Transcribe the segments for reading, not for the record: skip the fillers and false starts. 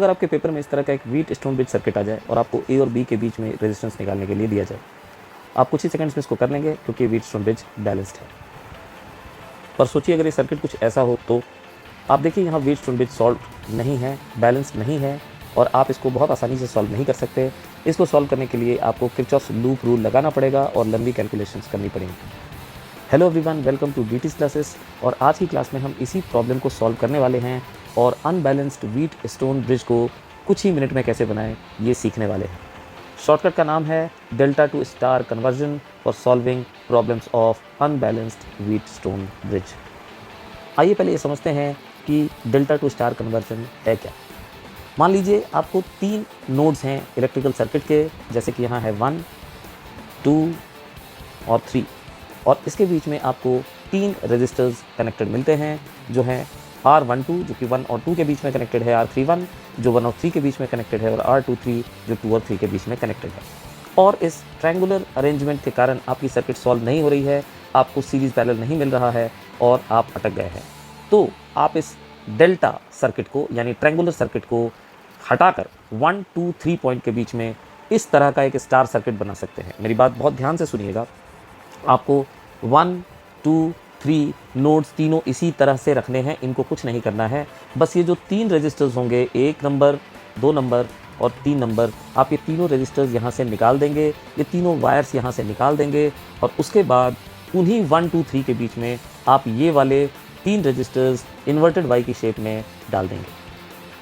अगर आपके पेपर में इस तरह का एक व्हीट स्टोन ब्रिज सर्किट आ जाए और आपको ए और बी के बीच में रेजिस्टेंस निकालने के लिए दिया जाए, आप कुछ ही सेकंड्स में इसको कर लेंगे क्योंकि व्हीट स्टोन ब्रिज बैलेंस्ड है। पर सोचिए अगर ये सर्किट कुछ ऐसा हो तो आप देखिए यहाँ व्हीट स्टोन ब्रिज सॉल्व नहीं है, बैलेंस नहीं है और आप इसको बहुत आसानी से सॉल्व नहीं कर सकते। इसको सॉल्व करने के लिए आपको किरचॉफ्स लूप रूल लगाना पड़ेगा और लंबी कैलकुलेशंस करनी पड़ेंगी। Hello everyone, welcome to DT's classes. और आज की क्लास में हम इसी प्रॉब्लम को सॉल्व करने वाले हैं और अनबैलेंस्ड व्हीट स्टोन ब्रिज को कुछ ही मिनट में कैसे बनाएं ये सीखने वाले हैं। शॉर्टकट का नाम है delta two star conversion for solving problems of unbalanced wheat stone bridge. आइए पहले ये समझते हैं कि डेल्टा टू स्टार कन्वर्जन है क्या। मान लीजिए आपको 3 नोड्स हैं इलेक्ट्रिकल सर्किट के, जैसे कि यहाँ है 1, 2 और 3, और इसके बीच में आपको 3 रेजिस्टर्स कनेक्टेड मिलते हैं जो हैं R12 जो कि 1 और 2 के बीच में कनेक्टेड है, R31 जो 1 और 3 के बीच में कनेक्टेड है, और R23 जो 2 और 3 के बीच में कनेक्टेड है। और इस ट्रायंगुलर अरेंजमेंट के कारण आपकी सर्किट सॉल्व नहीं हो रही है, आपको सीरीज पैरेलल नहीं मिल रहा है और आप अटक गए हैं। तो आप इस डेल्टा सर्किट को यानी ट्रायंगुलर सर्किट को हटाकर 1, 2, 3 पॉइंट के बीच में इस तरह का एक स्टार सर्किट बना सकते हैं। मेरी बात बहुत ध्यान से सुनिएगा। आपको 1, 2, 3 नोड्स तीनों इसी तरह से रखने हैं, इनको कुछ नहीं करना है। बस ये जो 3 रजिस्टर्स होंगे, 1 नंबर, 2 नंबर और 3 नंबर, आप ये तीनों रजिस्टर्स यहाँ से निकाल देंगे, ये तीनों वायर्स यहाँ से निकाल देंगे और उसके बाद उन्हीं 1, 2, 3 के बीच में आप ये वाले 3 रजिस्टर्स इन्वर्टेड वाई की शेप में डाल देंगे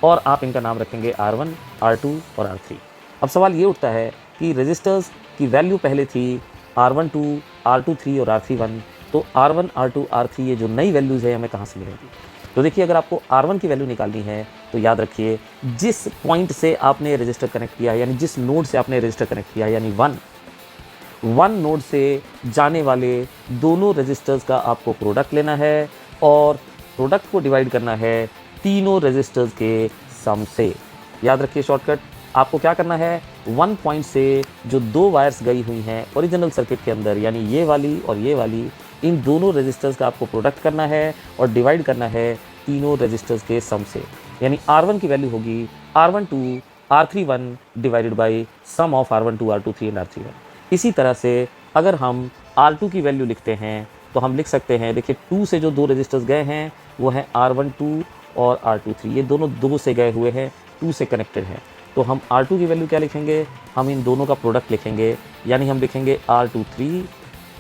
और आप इनका नाम रखेंगे R1, R2 और R3। अब सवाल ये उठता है कि रजिस्टर्स की वैल्यू पहले थी R12, R23 और R31, तो R1, R2, R3 ये जो नई वैल्यूज़ है हमें कहाँ से मिलेंगी। तो देखिए, अगर आपको R1 की वैल्यू निकालनी है तो याद रखिए जिस पॉइंट से आपने रजिस्टर कनेक्ट किया है, यानी जिस नोड से आपने रजिस्टर कनेक्ट किया है, यानी 1 नोड से जाने वाले दोनों रजिस्टर्स का आपको प्रोडक्ट लेना है और प्रोडक्ट को डिवाइड करना है तीनों रजिस्टर्स के सम से। याद रखिए शॉर्टकट, आपको क्या करना है, 1 पॉइंट से जो 2 वायर्स गई हुई हैं ओरिजिनल सर्किट के अंदर, यानी ये वाली और ये वाली, इन दोनों रजिस्टर्स का आपको प्रोडक्ट करना है और डिवाइड करना है तीनों रजिस्टर्स के सम से। यानी R1 की वैल्यू होगी R12 R31 divided by sum of R12 R23 and R31। इसी तरह से अगर हम R2 की वैल्यू लिखते हैं तो हम लिख सकते हैं, देखिए 2 से जो 2 रजिस्टर्स गए हैं वो हैं R12 और R23, ये दोनों 2 से गए हुए हैं, 2 से कनेक्टेड हैं। तो हम R2 की वैल्यू क्या लिखेंगे, हम इन दोनों का प्रोडक्ट लिखेंगे, यानी हम लिखेंगे R23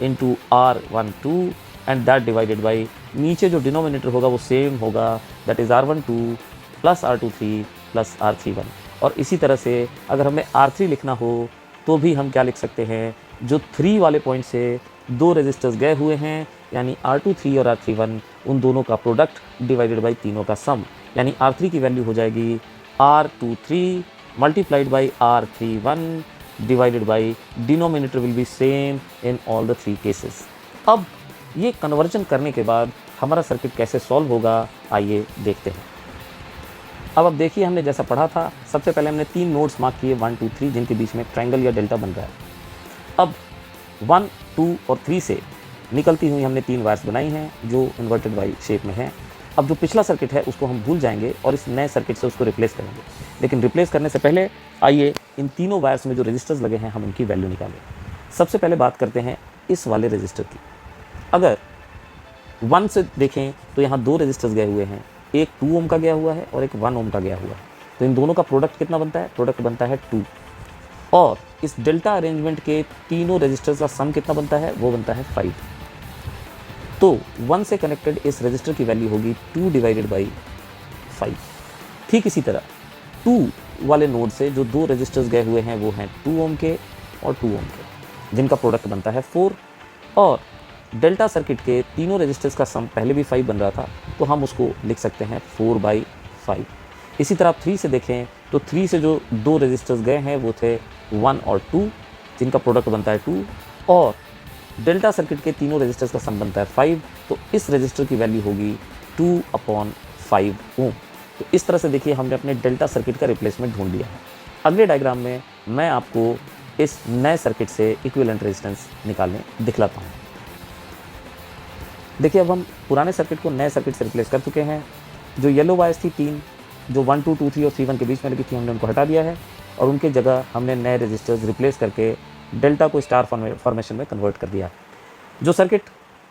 into R12 and that divided by, नीचे जो डिनोमिनेटर होगा वो सेम होगा, that is R12 plus R23 plus R31। और इसी तरह से अगर हमें R3 लिखना हो तो भी हम क्या लिख सकते हैं, जो 3 वाले पॉइंट से 2 रजिस्टर्स गए हुए हैं, यानी R23 और R31, उन दोनों का प्रोडक्ट डिवाइडेड बाई तीनों का सम, यानी R3 की वैल्यू हो जाएगी R23 multiplied by R31 divided by denominator will be same in all the 3 cases. अब ये कन्वर्जन करने के बाद हमारा सर्किट कैसे सॉल्व होगा, आइए देखते हैं। अब देखिए, हमने जैसा पढ़ा था, सबसे पहले हमने 3 नोड्स मार्क किए 1, 2, 3 जिनके बीच में ट्रायंगल या डेल्टा बन रहा है। अब 1, 2 और 3 से निकलती हुई हमने 3 वायर्स बनाई हैं जो इन्वर्टेड वाई शेप में हैं। अब जो पिछला सर्किट है उसको हम भूल जाएंगे और इस नए सर्किट से उसको रिप्लेस करेंगे, लेकिन रिप्लेस करने से पहले आइए इन तीनों वायर्स में जो रजिस्टर्स लगे हैं हम इनकी वैल्यू निकालें। सबसे पहले बात करते हैं इस वाले रजिस्टर की। अगर 1 से देखें तो यहाँ 2 रजिस्टर्स गए हुए हैं, एक 2 ओम का गया हुआ है और एक 1 ओम का गया हुआ है। तो इन दोनों का प्रोडक्ट कितना बनता है, प्रोडक्ट बनता है 2। और इस डेल्टा अरेंजमेंट के तीनों रजिस्टर्स का सम कितना बनता है, वो बनता है 5। तो 1 से कनेक्टेड इस रजिस्टर की वैल्यू होगी 2 डिवाइडेड बाई 5। ठीक इसी तरह 2 वाले नोड से जो 2 रजिस्टर्स गए हुए हैं वो हैं 2 ओम के और 2 ओम के, जिनका प्रोडक्ट बनता है 4। और डेल्टा सर्किट के तीनों रजिस्टर्स का सम पहले भी 5 बन रहा था, तो हम उसको लिख सकते हैं 4/5। इसी तरह आप 3 से देखें तो 3 से जो 2 रजिस्टर्स गए हैं वो थे 1 और 2, जिनका प्रोडक्ट बनता है 2, और डेल्टा सर्किट के तीनों रजिस्टर्स का सम बनता है 5। तो इस रजिस्टर की वैल्यू होगी 2/5 ओम। तो इस तरह से देखिए हमने अपने डेल्टा सर्किट का रिप्लेसमेंट ढूंढ लिया है। अगले डायग्राम में मैं आपको इस नए सर्किट से इक्विवेलेंट रेजिस्टेंस निकालने दिखलाता हूँ। देखिए, अब हम पुराने सर्किट को नए सर्किट से रिप्लेस कर चुके हैं। जो येलो वायर्स थी 3, जो 1 2 2 3 और 3 1 के बीच में लगी थी हमने उनको हटा दिया है और उनके जगह हमने नए रजिस्टर्स रिप्लेस करके डेल्टा को स्टार फॉर्मेशन में कन्वर्ट कर दिया। जो सर्किट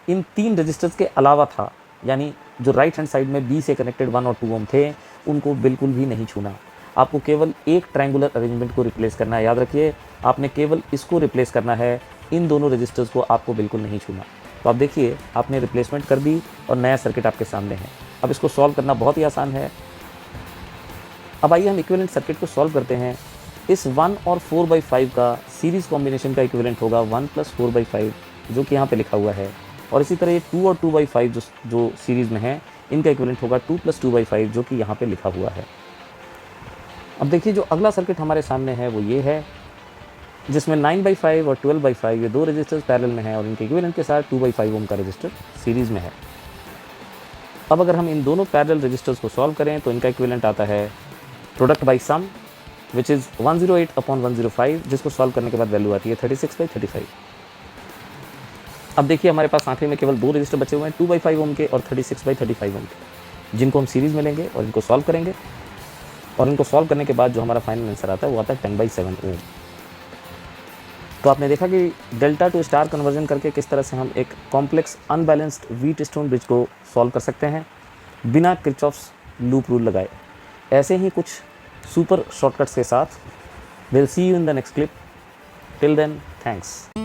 इन 3 रजिस्टर्स के अलावा था, यानी जो राइट हैंड साइड में बी से कनेक्टेड 1 और 2 ओम थे, उनको बिल्कुल भी नहीं छूना। आपको केवल एक ट्रायंगुलर अरेंजमेंट को रिप्लेस करना है। याद रखिए, आपने केवल इसको रिप्लेस करना है, इन दोनों रजिस्टर्स को आपको बिल्कुल नहीं छूना। तो आप देखिए, आपने रिप्लेसमेंट कर दी और नया सर्किट आपके सामने है। अब इसको सॉल्व करना बहुत ही आसान है। अब आइए हम इक्विवेलेंट सर्किट को सॉल्व करते हैं। इस 1 और 4/5 का सीरीज़ कॉम्बिनेशन का इक्विवेलेंट होगा 1 + 4/5, जो कि यहाँ पे लिखा हुआ है। और इसी तरह ये 2 और 2/5 जो सीरीज़ में है, इनका इक्विवेलेंट होगा 2 + 2/5, जो कि यहाँ पे लिखा हुआ है। अब देखिए, जो अगला सर्किट हमारे सामने है वो ये है, जिसमें 9/5 और 12/5 ये 2 रजिस्टर्स पैरेलल में हैं और इनके इक्विवेलेंट के साथ 2/5 ओम का रजिस्टर सीरीज़ में है। अब अगर हम इन दोनों पैरेलल रजिस्टर्स को सॉल्व करें तो इनका इक्विवेलेंट आता है product by sum, which is 108/105, जिसको सॉल्व करने के बाद वैल्यू आती है 36/35। अब देखिए, हमारे पास आखिरी में केवल 2 रजिस्टर बचे हुए हैं, 2/5 ओम के और 36/35 ओम के, जिनको हम सीरीज़ में लेंगे और इनको सॉल्व करेंगे। और इनको सॉल्व करने के बाद जो हमारा फाइनल आंसर आता है वो आता है 10/7 ओम। तो आपने देखा कि डेल्टा टू स्टार कन्वर्जन करके किस तरह से हम एक कॉम्प्लेक्स अनबैलेंस्ड व्हीटस्टोन ब्रिज को सॉल्व कर सकते हैं बिना किरचॉफ्स लूप रूल लगाए। ऐसे ही कुछ सुपर शॉर्टकट्स के साथ will see you in the next clip. Till then, thanks.